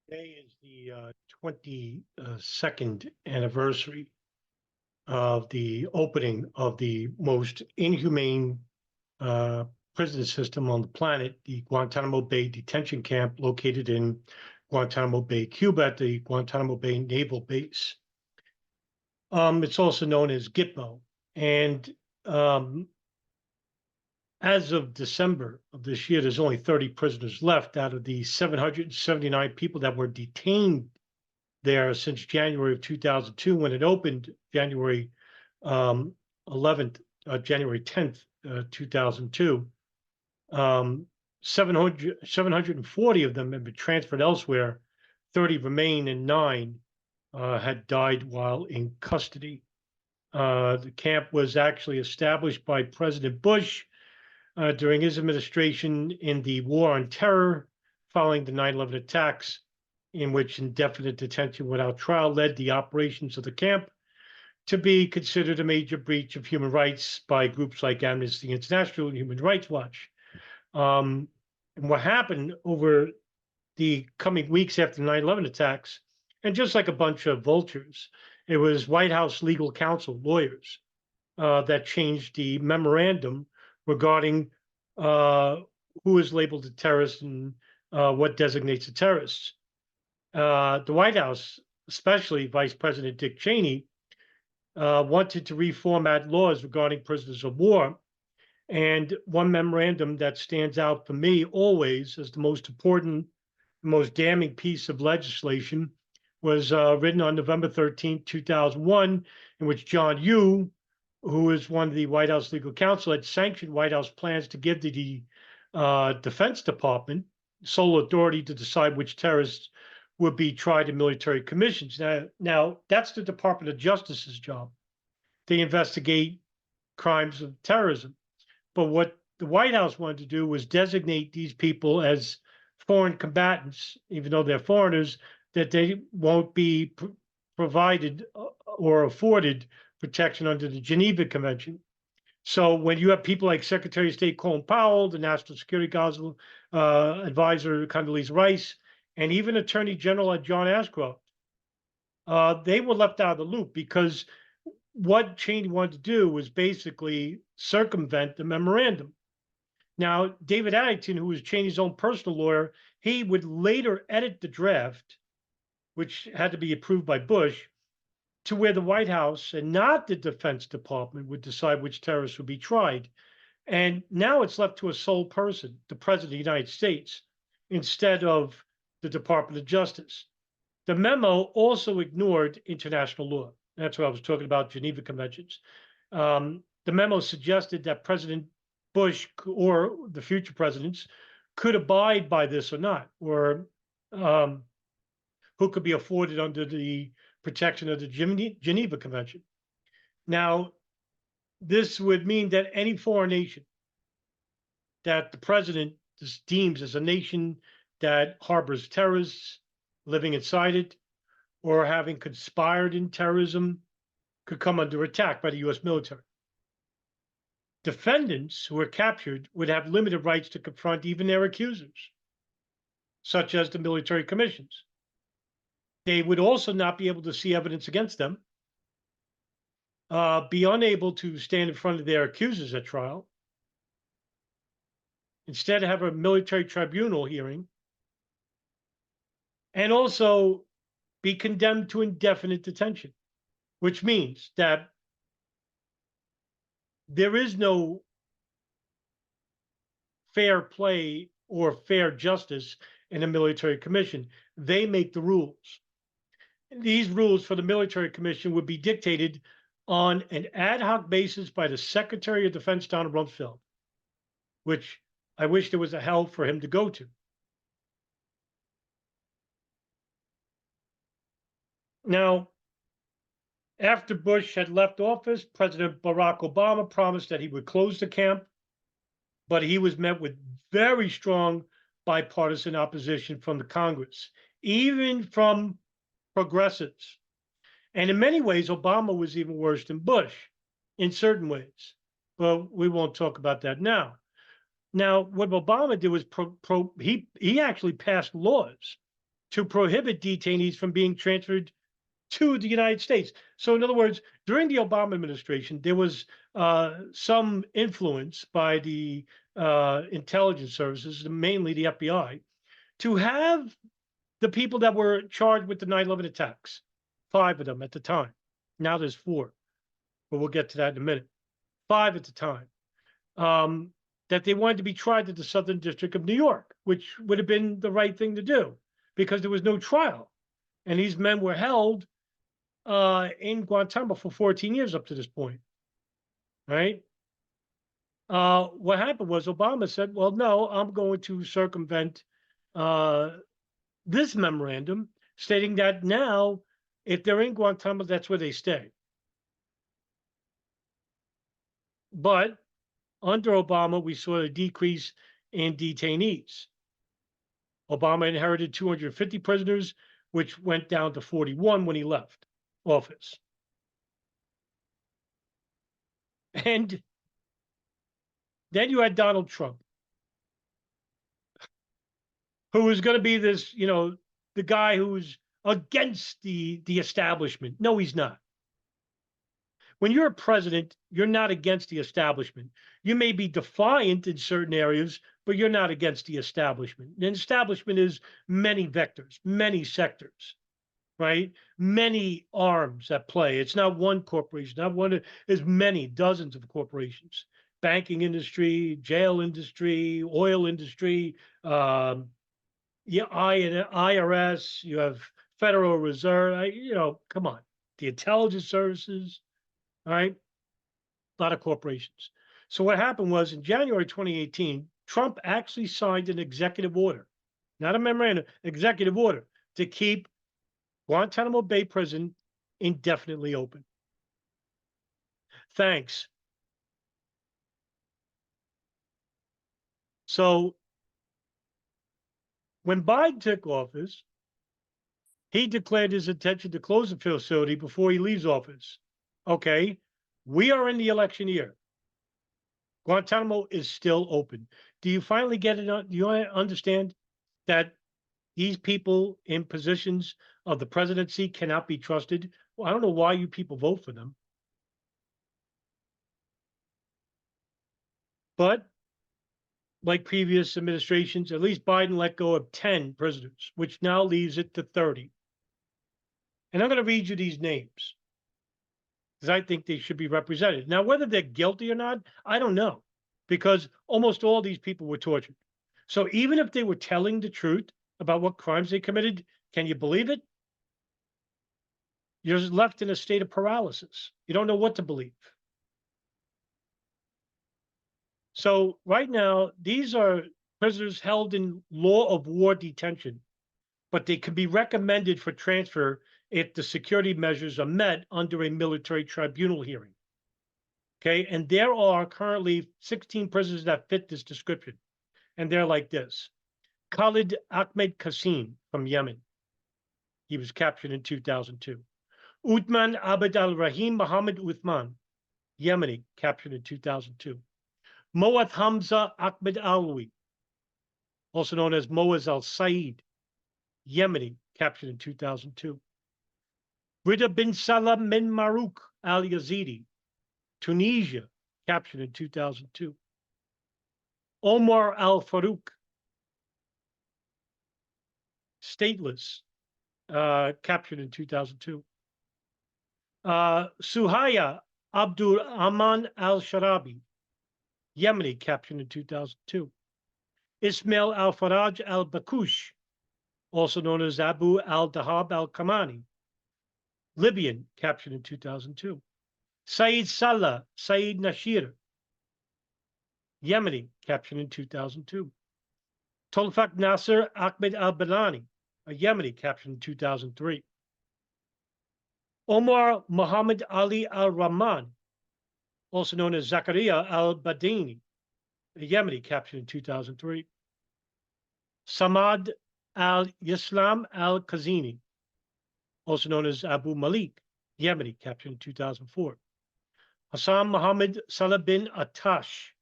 Today is the 22nd anniversary of the opening of the most inhumane uh, prison system on the planet, the Guantanamo Bay detention camp located in Guantanamo Bay, Cuba, at the Guantanamo Bay Naval Base. It's also known as Gitmo. And um, as of December of this year, there's only 30 prisoners left out of the 779 people that were detained there since January of 2002 when it opened January 11th, January 10th, 2002. 740 of them have been transferred elsewhere. 30 remain and nine had died while in custody. The camp was actually established by President Bush during his administration in the war on terror following the 9/11 attacks, in which indefinite detention without trial led the operations of the camp to be considered a major breach of human rights by groups like Amnesty International and Human Rights Watch. And what happened over the coming weeks after the 9/11 attacks, and just like a bunch of vultures, it was White House legal counsel, lawyers, that changed the memorandum regarding uh, who is labeled a terrorist and what designates a terrorist. The White House, especially Vice President Dick Cheney, wanted to reformat laws regarding prisoners of war. And one memorandum that stands out for me always as the most important, most damning piece of legislation was written on November 13th, 2001, in which John Yoo, who is one of the White House legal counsel, had sanctioned White House plans to give the Defense Department sole authority to decide which terrorists would be tried in military commissions. Now that's the Department of Justice's job. They investigate crimes of terrorism. But what the White House wanted to do was designate these people as foreign combatants, even though they're foreigners, that they won't be provided or afforded protection under the Geneva Convention. So when you have people like Secretary of State Colin Powell, the National Security Council advisor Condoleezza Rice, and even Attorney General John Ashcroft, they were left out of the loop because what Cheney wanted to do was basically circumvent the memorandum. Now, David Addington, who was Cheney's own personal lawyer, he would later edit the draft, which had to be approved by Bush, to where the White House and not the Defense Department would decide which terrorists would be tried. And now it's left to a sole person, the President of the United States, instead of the Department of Justice. The memo also ignored international law. That's what I was talking about, Geneva Conventions. The memo suggested that President Bush or the future presidents could abide by this or not, or who could be afforded under the protection of the Geneva Convention. Now, this would mean that any foreign nation that the president deems as a nation that harbors terrorists living inside it or having conspired in terrorism could come under attack by the US military. Defendants who are captured would have limited rights to confront even their accusers, such as the military commissions. They would also not be able to see evidence against them, be unable to stand in front of their accusers at trial, instead have a military tribunal hearing, and also be condemned to indefinite detention, which means that there is no fair play or fair justice in a military commission. They make the rules. These rules for the military commission would be dictated on an ad hoc basis by the Secretary of Defense, Donald Rumsfeld, which I wish there was a hell for him to go to. Now, after Bush had left office, President Barack Obama promised that he would close the camp, but he was met with very strong bipartisan opposition from the Congress, even from progressives. And in many ways, Obama was even worse than Bush in certain ways. But we won't talk about that now. Now, what Obama did was he actually passed laws to prohibit detainees from being transferred to the United States. So, in other words, during the Obama administration, there was some influence by the intelligence services, mainly the FBI, to have the people that were charged with the 9/11 attacks, 5 of them at the time. Now there's 4, but we'll get to that in a minute. 5 at the time. That they wanted to be tried at the Southern District of New York, which would have been the right thing to do because there was no trial. And these men were held in Guantanamo for 14 years up to this point, right? What happened was Obama said, well, no, I'm going to circumvent this memorandum stating that now, if they're in Guantanamo, that's where they stay. But under Obama, we saw a decrease in detainees. Obama inherited 250 prisoners, which went down to 41 when he left office. And then you had Donald Trump, who was going to be this, the guy who's against the establishment. No, he's not. When you're a president, you're not against the establishment. You may be defiant in certain areas, but you're not against the establishment. The establishment is many vectors, many sectors, right? Many arms at play. It's not one corporation, not one, it's many, dozens of corporations. Banking industry, jail industry, oil industry, IRS, you have Federal Reserve, come on, the intelligence services, all right, a lot of corporations. So what happened was in January 2018, Trump actually signed an executive order, not a memorandum, executive order to keep Guantanamo Bay Prison indefinitely open. Thanks. So when Biden took office, he declared his intention to close the facility before he leaves office. Okay, we are in the election year. Guantanamo is still open. Do you finally get it? Do you understand that these people in positions of the presidency cannot be trusted? Well, I don't know why you people vote for them. But like previous administrations, at least Biden let go of 10 prisoners, which now leaves it to 30. And I'm going to read you these names because I think they should be represented. Now, whether they're guilty or not, I don't know, because almost all these people were tortured. So even if they were telling the truth about what crimes they committed, can you believe it? You're left in a state of paralysis. You don't know what to believe. So right now, these are prisoners held in law of war detention, but they can be recommended for transfer if the security measures are met under a military tribunal hearing. Okay, and there are currently 16 prisoners that fit this description, and they're like this. Khalid Ahmed Qasim from Yemen. He was captured in 2002. Uthman Abd al-Rahim Mohammed Uthman, Yemeni, captured in 2002. Moaz Hamza Ahmed Alwi, also known as Moaz al-Said, Yemeni, captured in 2002. Rida bin Salam bin Marouk al-Yazidi, Tunisia, captured in 2002. Omar al-Farouk, stateless, captured in 2002. Suhaya Abdul Aman al-Sharabi, Yemeni, captured in 2002. Ismail al-Faraj al-Bakush, also known as Abu al-Dahab al-Kamani, Libyan, captured in 2002. Saeed Salah Saeed Nashir, Yemeni, captured in 2002. Tolfaq Nasser Ahmed al-Balani, a Yemeni, captured in 2003. Omar Muhammad Ali al-Rahman, also known as Zakaria al-Badini, a Yemeni, captured in 2003. Samad al-Islam al-Kazini, also known as Abu Malik, Yemeni, captured in 2004. Hassan Muhammad Salah bin Atash,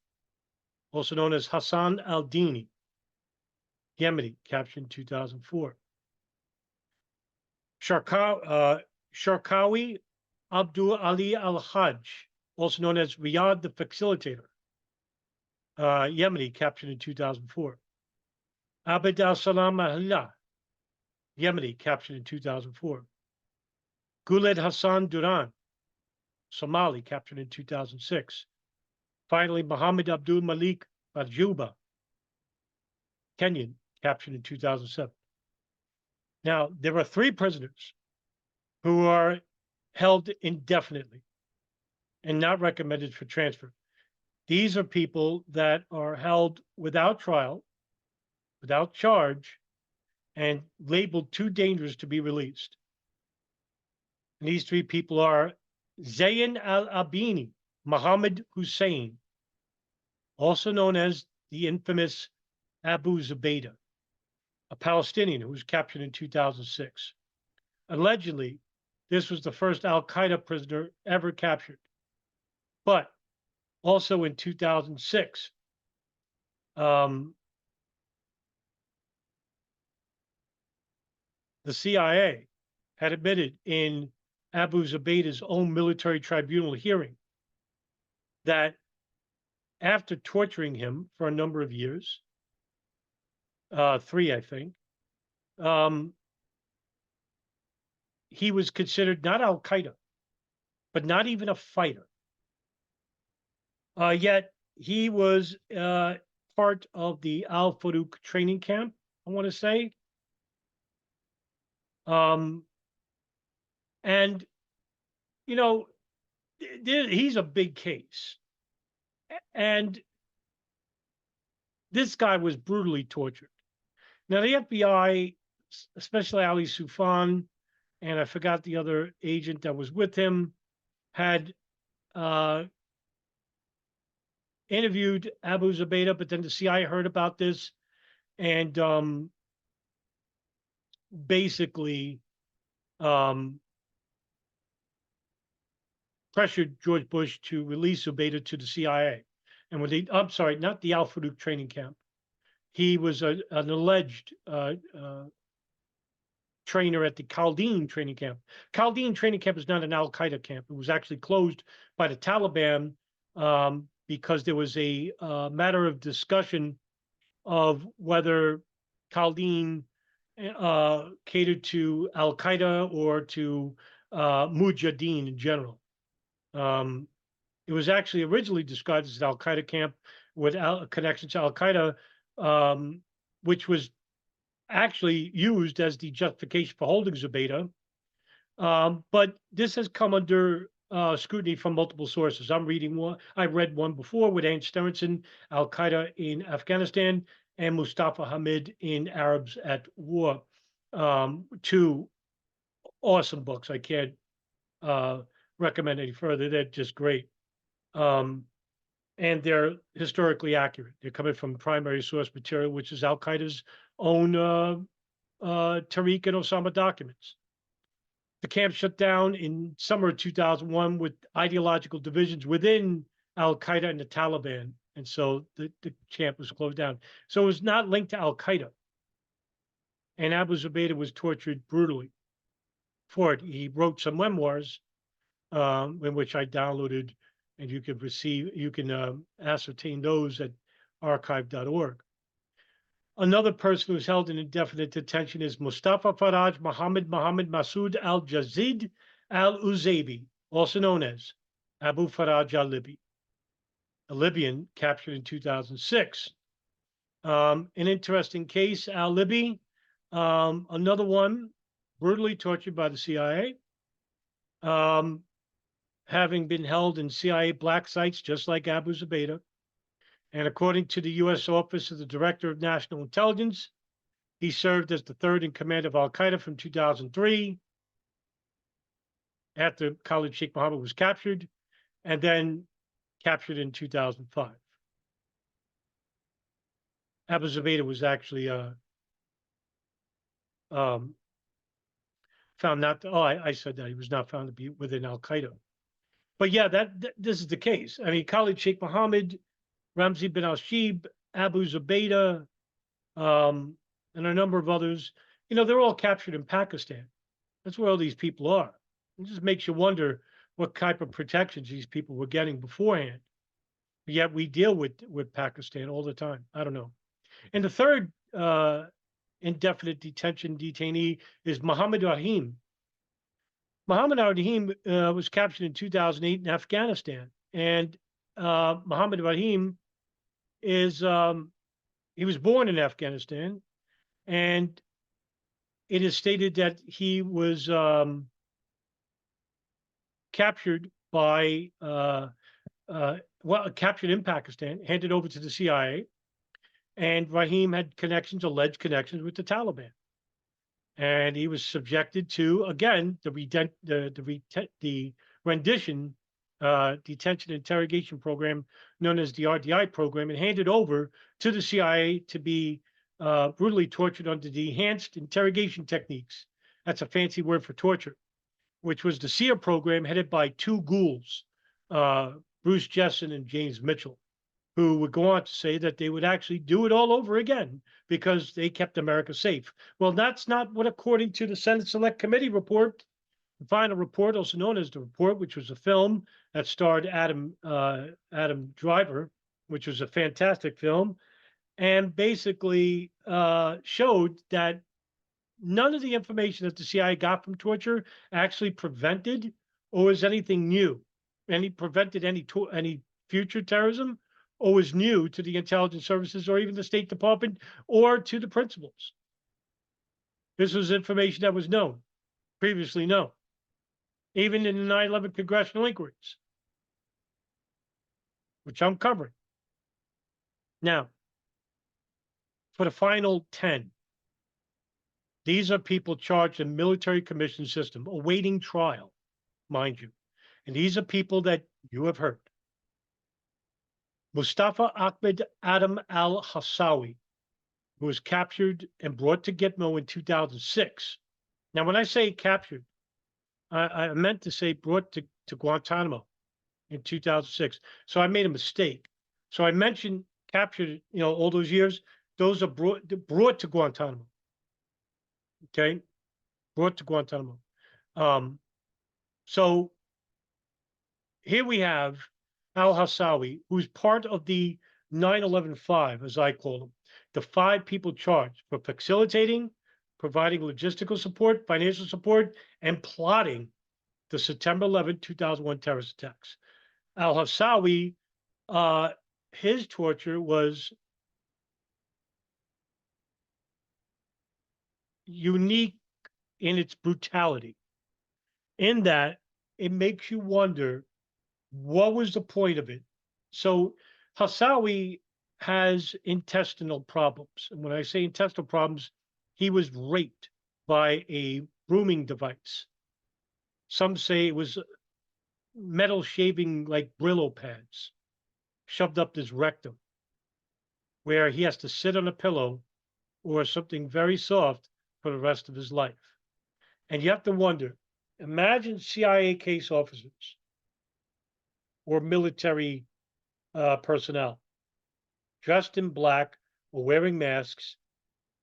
also known as Hassan al-Dini, Yemeni, captured in 2004. Sharkawi Abdul Ali al-Hajj, also known as Riyadh the Facilitator, Yemeni, captured in 2004. Abd al-Salam al-Hillah, Yemeni, captured in 2004. Guled Hassan Duran, Somali, captured in 2006. Finally, Muhammad Abdul Malik Bajuba, Kenyan, captured in 2007. Now, there are 3 prisoners who are held indefinitely and not recommended for transfer. These are people that are held without trial, without charge, and labeled too dangerous to be released. And these 3 people are Zayn al-Abini, Mohammed Hussein, also known as the infamous Abu Zubaydah, a Palestinian who was captured in 2006. Allegedly, this was the first al-Qaeda prisoner ever captured. But also in 2006, the CIA had admitted in Abu Zubaydah's own military tribunal hearing that after torturing him for a number of years, 3, I think, he was considered not al-Qaeda, but not even a fighter. Yet he was part of the Al-Farouk training camp, I want to say. And, you know, he's a big case. And this guy was brutally tortured. Now, the FBI, especially Ali Soufan, and I forgot the other agent that was with him, had interviewed Abu Zubaydah, but then the CIA heard about this and basically pressured George Bush to release Zubaydah to the CIA. And when they, I'm sorry, not the Al Farouk training camp. He was an alleged trainer at the Kaldeen training camp. Kaldeen training camp is not an Al-Qaeda camp. It was actually closed by the Taliban because there was a matter of discussion of whether Kaldeen catered to Al-Qaeda or to Mujahideen in general. It was actually originally described as an Al-Qaeda camp with connections to Al-Qaeda, which was actually used as the justification for holding Zubaydah. But this has come under scrutiny from multiple sources. I'm reading one. I read one before with Ann Sterenson, Al-Qaeda in Afghanistan, and Mustafa Hamid in Arabs at War. 2 awesome books. I can't recommend any further. They're just great. And they're historically accurate. They're coming from primary source material, which is Al-Qaeda's own Tariq and Osama documents. The camp shut down in summer of 2001 with ideological divisions within Al-Qaeda and the Taliban. And so the camp was closed down. So it was not linked to Al-Qaeda. And Abu Zubaydah was tortured brutally for it. He wrote some memoirs in which I downloaded, and you can ascertain those at archive.org. Another person who's held in indefinite detention is Mustafa Faraj Mohammed Masood al-Jazid al-Uzaybi, also known as Abu Faraj al-Libi, a Libyan captured in 2006. An interesting case, al-Libi, another one brutally tortured by the CIA, having been held in CIA black sites just like Abu Zubaydah. And according to the U.S. Office of the Director of National Intelligence, he served as the 3rd in command of Al-Qaeda from 2003, after Khalid Sheikh Mohammed was captured, and then captured in 2005. Abu Zubaydah was actually found not to, I said that he was not found to be within Al-Qaeda. But yeah, this is the case. I mean, Khalid Sheikh Mohammed, Ramzi bin al-Shib, Abu Zubaydah, and a number of others, they're all captured in Pakistan. That's where all these people are. It just makes you wonder what type of protections these people were getting beforehand. Yet we deal with Pakistan all the time. I don't know. And the third indefinite detention detainee is Muhammad Rahim. Muhammad Rahim was captured in 2008 in Afghanistan, and Muhammad Rahim is he was born in Afghanistan, and it is stated that he was captured by captured in Pakistan, handed over to the CIA, and Rahim had connections, alleged connections with the Taliban, and he was subjected to again the rendition detention interrogation program known as the RDI program, and handed over to the CIA to be brutally tortured under the enhanced interrogation techniques. That's a fancy word for torture, which was the SEER program headed by two ghouls, Bruce Jessen and James Mitchell, who would go on to say that they would actually do it all over again because they kept America safe. Well, that's not what, according to the Senate Select Committee report, the final report, also known as the report, which was a film that starred Adam Driver, which was a fantastic film, and basically showed that none of the information that the CIA got from torture actually prevented or was anything new, prevented any future terrorism, or was new to the intelligence services or even the State Department or to the principals. This was information that was known, previously known, even in the 9/11 congressional inquiries, which I'm covering. Now, for the final 10, these are people charged in military commission system, awaiting trial, mind you. And these are people that you have heard. Mustafa Ahmed Adam al-Hassawi, who was captured and brought to Gitmo in 2006. Now, when I say captured, I meant to say brought to Guantanamo in 2006. So I made a mistake. So I mentioned captured, all those years. Those are brought to Guantanamo. Okay, brought to Guantanamo. So here we have al-Hassawi, who's part of the 9/11 as I call them, the 5 people charged for facilitating, providing logistical support, financial support, and plotting the September 11, 2001 terrorist attacks. Al-Hassawi, his torture was unique in its brutality, in that it makes you wonder, what was the point of it? So Hassawi has intestinal problems. And when I say intestinal problems, he was raped by a grooming device. Some say it was metal shaving like Brillo pads shoved up his rectum, where he has to sit on a pillow or something very soft for the rest of his life. And you have to wonder, imagine CIA case officers or military personnel dressed in black or wearing masks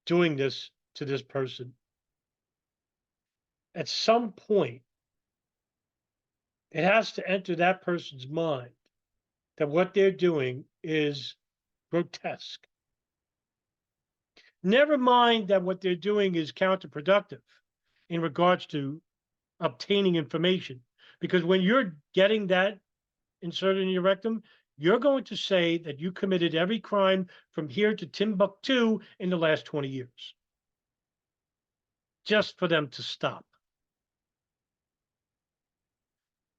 doing this to this person. At some point, it has to enter that person's mind that what they're doing is grotesque. Never mind that what they're doing is counterproductive in regards to obtaining information. Because when you're getting that inserted in your rectum, you're going to say that you committed every crime from here to Timbuktu in the last 20 years. Just for them to stop.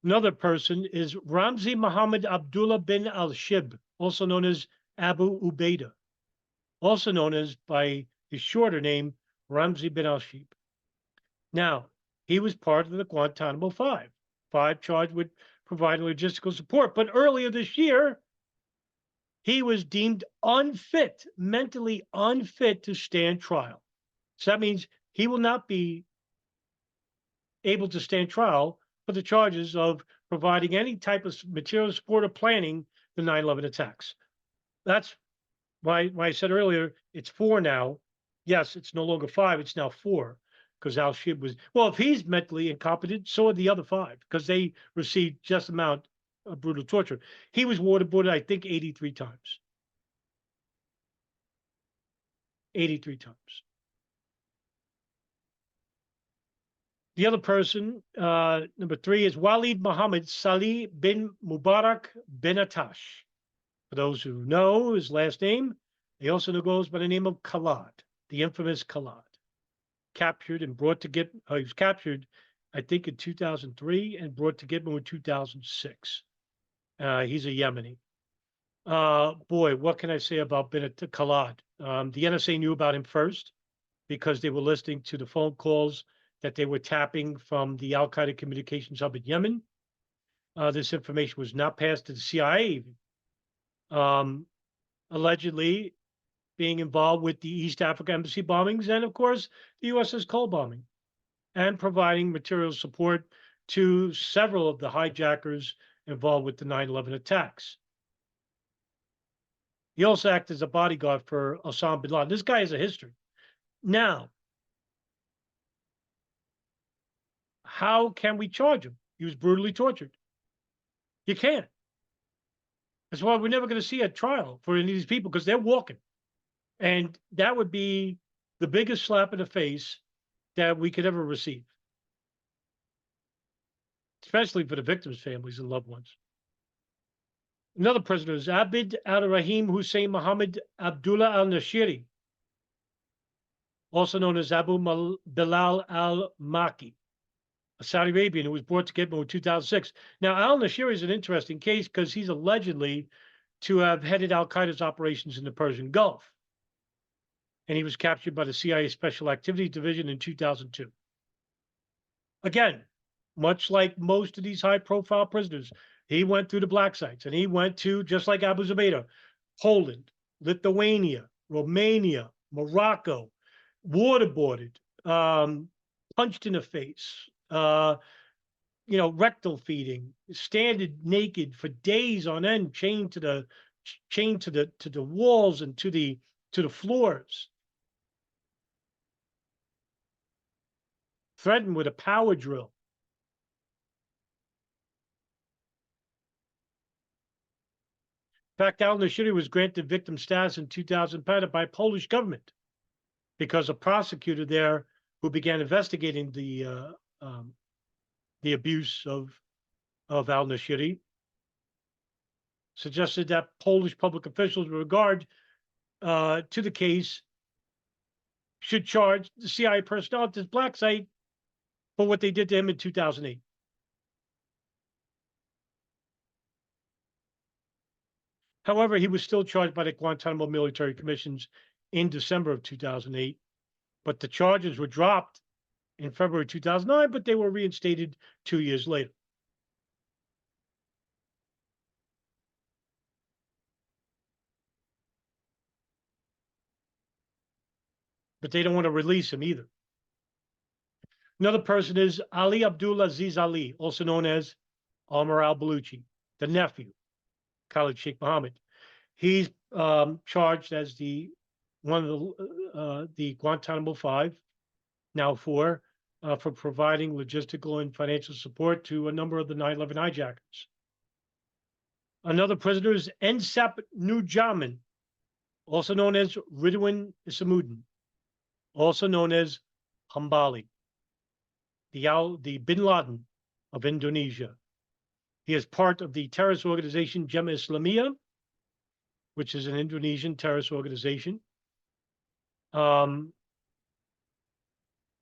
Another person is Ramzi Muhammad Abdullah bin al-Shib, also known as Abu Ubaidah, also known as by his shorter name, Ramzi bin al-Shib. Now, he was part of the Guantanamo Five charged with providing logistical support. But earlier this year, he was deemed unfit, mentally unfit to stand trial. So that means he will not be able to stand trial for the charges of providing any type of material support or planning the 9/11 attacks. That's why I said earlier, it's 4 now. Yes, it's no longer 5, it's now 4, because al-Shib was, well, if he's mentally incompetent, so are the other five, because they received just amount of brutal torture. He was waterboarded, I think, 83 times. 83 times. The other person, number 3, is Walid Muhammad Salih bin Mubarak bin Atash. For those who know his last name, he also goes by the name of Khalad, the infamous Khalad. Captured and brought to Gitmo. He was captured, I think, in 2003 and brought to Gitmo in 2006. He's a Yemeni. Boy, what can I say about bin Khalad? The NSA knew about him first because they were listening to the phone calls that they were tapping from the Al-Qaeda communications hub in Yemen. This information was not passed to the CIA. Allegedly being involved with the East Africa embassy bombings and, of course, the USS Cole bombing, and providing material support to several of the hijackers involved with the 9/11 attacks. He also acted as a bodyguard for Osama bin Laden. This guy has a history. Now, how can we charge him? He was brutally tortured. You can't. That's why we're never going to see a trial for any of these people, because they're walking. And that would be the biggest slap in the face that we could ever receive, especially for the victims' families and loved ones. Another prisoner is Abid al-Rahim Hussein Muhammad Abdullah al-Nashiri, also known as Abu Bilal al-Maki, a Saudi Arabian who was brought to Gitmo in 2006. Now, al-Nashiri is an interesting case because he's allegedly to have headed al-Qaeda's operations in the Persian Gulf. And he was captured by the CIA Special Activities Division in 2002. Again, much like most of these high-profile prisoners, he went through the black sites, and he went to, just like Abu Zubaydah, Poland, Lithuania, Romania, Morocco, waterboarded, punched in the face, rectal feeding, standing naked for days on end, chained to the walls and to the floors, threatened with a power drill. In fact, al-Nashiri was granted victim status in 2000 by Polish government because a prosecutor there who began investigating the abuse of al-Nashiri suggested that Polish public officials with regard to the case should charge the CIA personnel at this black site for what they did to him in 2008. However, he was still charged by the Guantanamo military commissions in December of 2008, but the charges were dropped in February 2009, but they were reinstated 2 years later. But they don't want to release him either. Another person is Ali Abdul Aziz Ali, also known as Omar al-Baluchi, the nephew, Khalid Sheikh Mohammed. He's charged as one of the Guantanamo 5, now 4, for providing logistical and financial support to a number of the 9/11 hijackers. Another prisoner is Ensap Nujamin, also known as Ridwan Isamuddin, also known as Hambali, the bin Laden of Indonesia. He is part of the terrorist organization Jemaah Islamiyah, which is an Indonesian terrorist organization.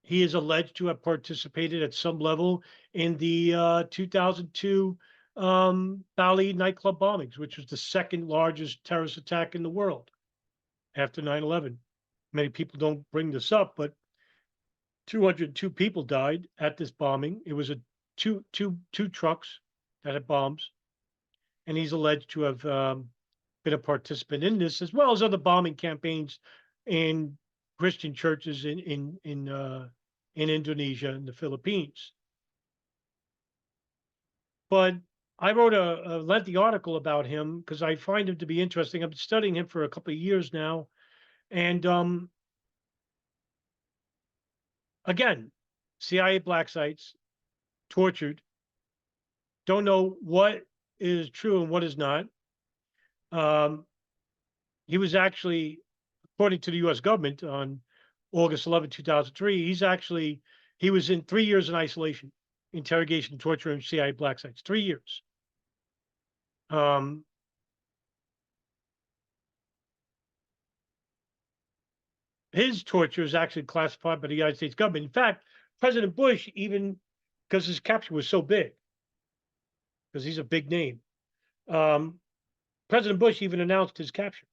He is alleged to have participated at some level in the 2002 Bali nightclub bombings, which was the second largest terrorist attack in the world after 9/11. Many people don't bring this up, but 202 people died at this bombing. It was two trucks that had bombs, and he's alleged to have been a participant in this, as well as other bombing campaigns in Christian churches in Indonesia and the Philippines. But I wrote a lengthy article about him because I find him to be interesting. I've been studying him for a couple of years now, and Again, CIA black sites, tortured, don't know what is true and what is not. He was actually, according to the U.S. government, on August 11, 2003, he was in 3 years in isolation, interrogation, torture, and CIA black sites. 3 years. His torture is actually classified by the United States government. In fact, President Bush, even because his capture was so big, because he's a big name, President Bush even announced his capture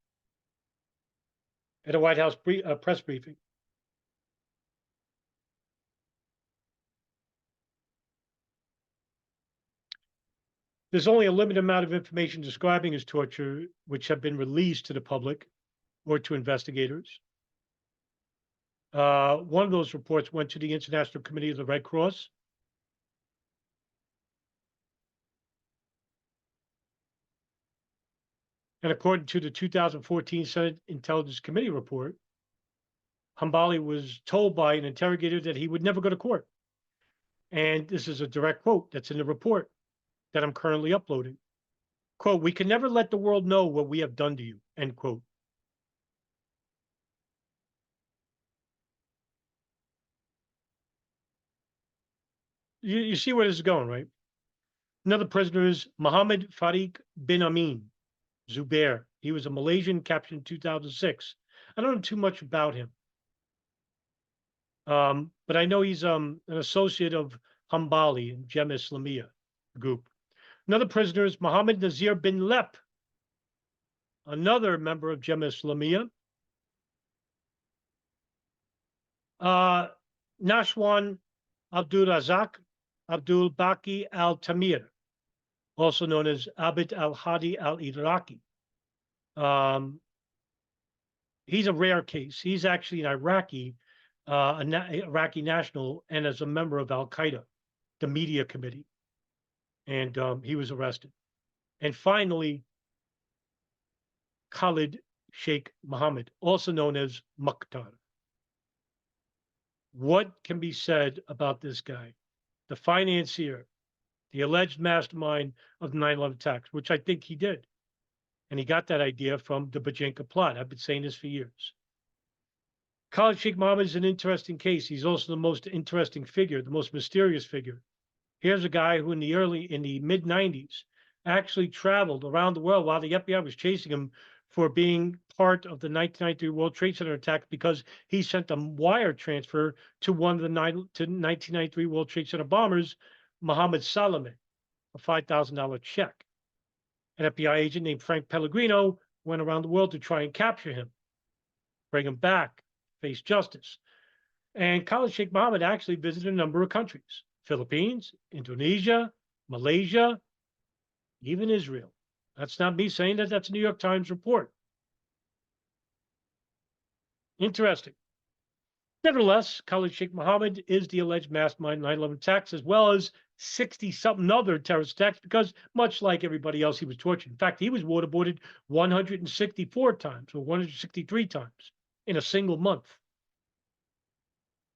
at a White House press briefing. There's only a limited amount of information describing his torture, which have been released to the public or to investigators. One of those reports went to the International Committee of the Red Cross. And according to the 2014 Senate Intelligence Committee report, Hambali was told by an interrogator that he would never go to court. And this is a direct quote that's in the report that I'm currently uploading. Quote, "We can never let the world know what we have done to you," end quote. You see where this is going, right? Another prisoner is Mohammed Farik bin Amin Zubair. He was a Malaysian captured in 2006. I don't know too much about him. But I know he's an associate of Hambali and Jemaah Islamiyah group. Another prisoner is Mohammed Nazir bin Lep, another member of Jemaah Islamiyah. Nashwan Abdul Razak Abdul Baki al Tamir, also known as Abid al Hadi al Iraqi. He's a rare case. He's actually an Iraqi national, and as a member of Al Qaeda, the media committee. And he was arrested. And finally, Khalid Sheikh Mohammed, also known as Mukhtar. What can be said about this guy? The financier, the alleged mastermind of the 9/11 attacks, which I think he did. And he got that idea from the Bajinka plot. I've been saying this for years. Khalid Sheikh Mohammed is an interesting case. He's also the most interesting figure, the most mysterious figure. Here's a guy who in the mid 90s actually traveled around the world while the FBI was chasing him for being part of the 1993 World Trade Center attack because he sent a wire transfer to one of the 1993 World Trade Center bombers, Mohammed Salame, a $5,000 check. An FBI agent named Frank Pellegrino went around the world to try and capture him, bring him back, face justice. And Khalid Sheikh Mohammed actually visited a number of countries: Philippines, Indonesia, Malaysia, even Israel. That's not me saying that, that's a New York Times report. Interesting. Nevertheless, Khalid Sheikh Mohammed is the alleged mastermind 9/11 attacks, as well as 60-something other terrorist attacks, because much like everybody else, he was tortured. In fact, he was waterboarded 164 times or 163 times in a single month.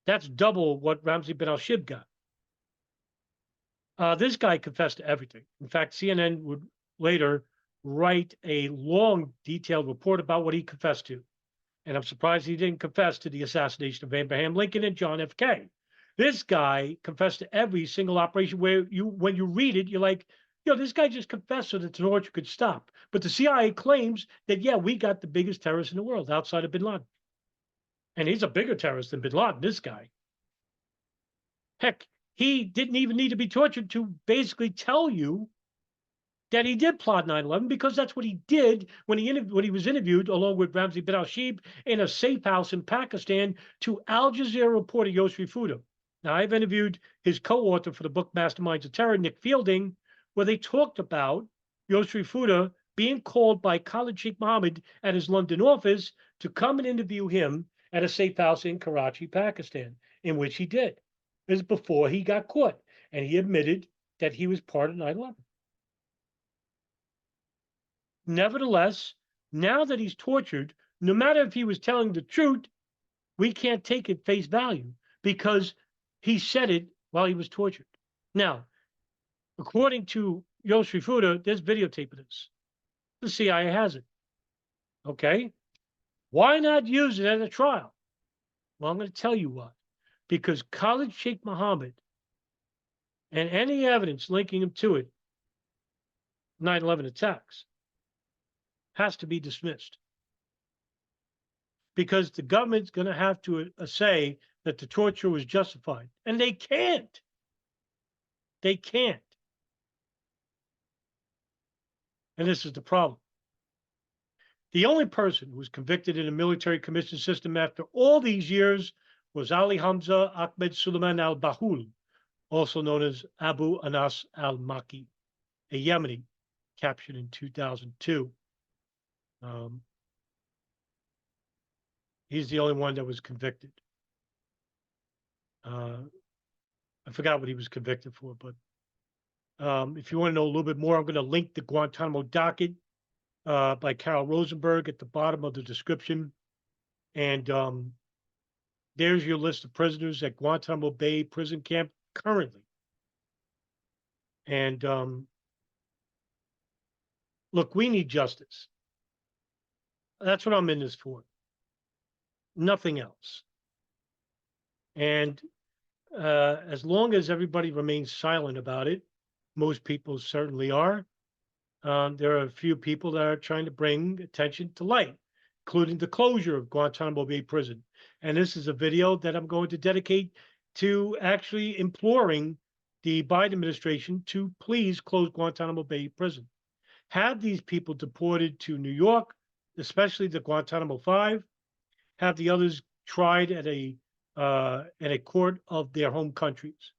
That's double what Ramzi bin al-Shibh got. This guy confessed to everything. In fact, CNN would later write a long, detailed report about what he confessed to. And I'm surprised he didn't confess to the assassination of Abraham Lincoln and John F. Kennedy. This guy confessed to every single operation where when you read it, you're like, this guy just confessed so that the torture could stop. But the CIA claims that, yeah, we got the biggest terrorist in the world outside of bin Laden. And he's a bigger terrorist than bin Laden, this guy. Heck, he didn't even need to be tortured to basically tell you that he did plot 9/11, because that's what he did when he was interviewed along with Ramzi bin al-Shibh in a safe house in Pakistan to Al Jazeera reporter Yosri Fuda. Now, I've interviewed his co-author for the book Masterminds of Terror, Nick Fielding, where they talked about Yosri Fuda being called by Khalid Sheikh Mohammed at his London office to come and interview him at a safe house in Karachi, Pakistan, in which he did. This is before he got caught, and he admitted that he was part of 9/11. Nevertheless, now that he's tortured, no matter if he was telling the truth, we can't take it face value, because he said it while he was tortured. Now, according to Yoshi Fuda, there's videotape of this. The CIA has it. Okay? Why not use it at a trial? Well, I'm going to tell you why. Because Khalid Sheikh Mohammed and any evidence linking him to it, 9/11 attacks, has to be dismissed. Because the government's going to have to say that the torture was justified. And they can't. They can't. And this is the problem. The only person who was convicted in a military commission system after all these years was Ali Hamza Ahmed Suleiman al-Bahul, also known as Abu Anas al-Maki, a Yemeni captured in 2002. He's the only one that was convicted. I forgot what he was convicted for, but if you want to know a little bit more, I'm going to link the Guantanamo Docket by Carol Rosenberg at the bottom of the description. And there's your list of prisoners at Guantanamo Bay prison camp currently. And look, we need justice. That's what I'm in this for. Nothing else. And as long as everybody remains silent about it, most people certainly are, there are a few people that are trying to bring attention to light, including the closure of Guantanamo Bay Prison. And this is a video that I'm going to dedicate to actually imploring the Biden administration to please close Guantanamo Bay Prison. Have these people deported to New York, especially the Guantanamo 5, have the others tried at a court of their home countries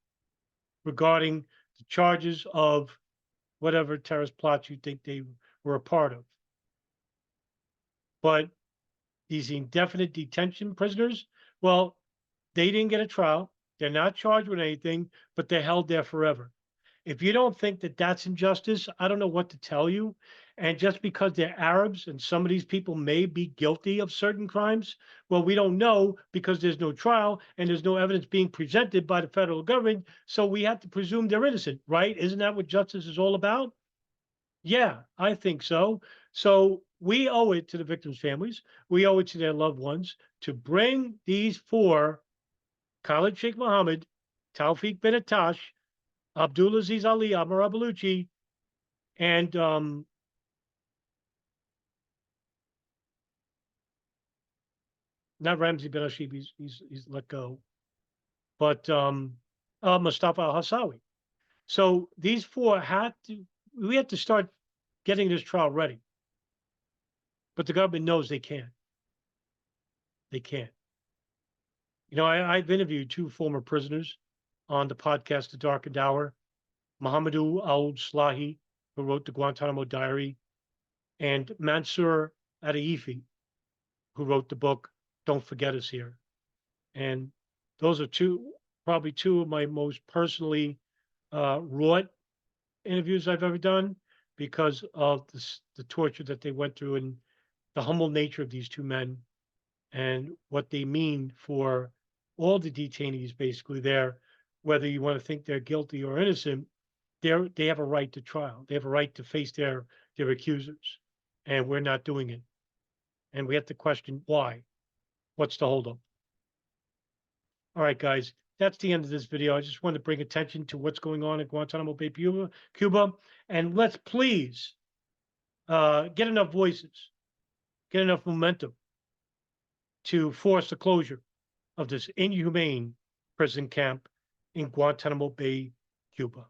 regarding the charges of whatever terrorist plots you think they were a part of. But these indefinite detention prisoners, well, they didn't get a trial. They're not charged with anything, but they're held there forever. If you don't think that that's injustice, I don't know what to tell you. And just because they're Arabs and some of these people may be guilty of certain crimes, well, we don't know because there's no trial and there's no evidence being presented by the federal government. So we have to presume they're innocent, right? Isn't that what justice is all about? Yeah, I think so. So we owe it to the victims' families. We owe it to their loved ones to bring these four, Khalid Sheikh Mohammed, Tawfiq bin Attash, Abdulaziz Ali, Amar Abaluchi, and not Ramzi bin Ashib, he's let go, but Mustafa al-Hassawi. So these four we had to start getting this trial ready. But the government knows they can't. They can't. You know, I've interviewed two former prisoners on the podcast, The Darkened Hour, Mohamedou Ould Slahi, who wrote the Guantanamo Diary, and Mansour Adaifi, who wrote the book, Don't Forget Us Here. And those are probably two of my most personally wrought interviews I've ever done because of the torture that they went through and the humble nature of these two men and what they mean for all the detainees basically there, whether you want to think they're guilty or innocent, they have a right to trial. They have a right to face their accusers. And we're not doing it. And we have to question why. What's the holdup? All right, guys, that's the end of this video. I just wanted to bring attention to what's going on at Guantanamo Bay, Cuba. And let's please get enough voices, get enough momentum to force the closure of this inhumane prison camp in Guantanamo Bay, Cuba.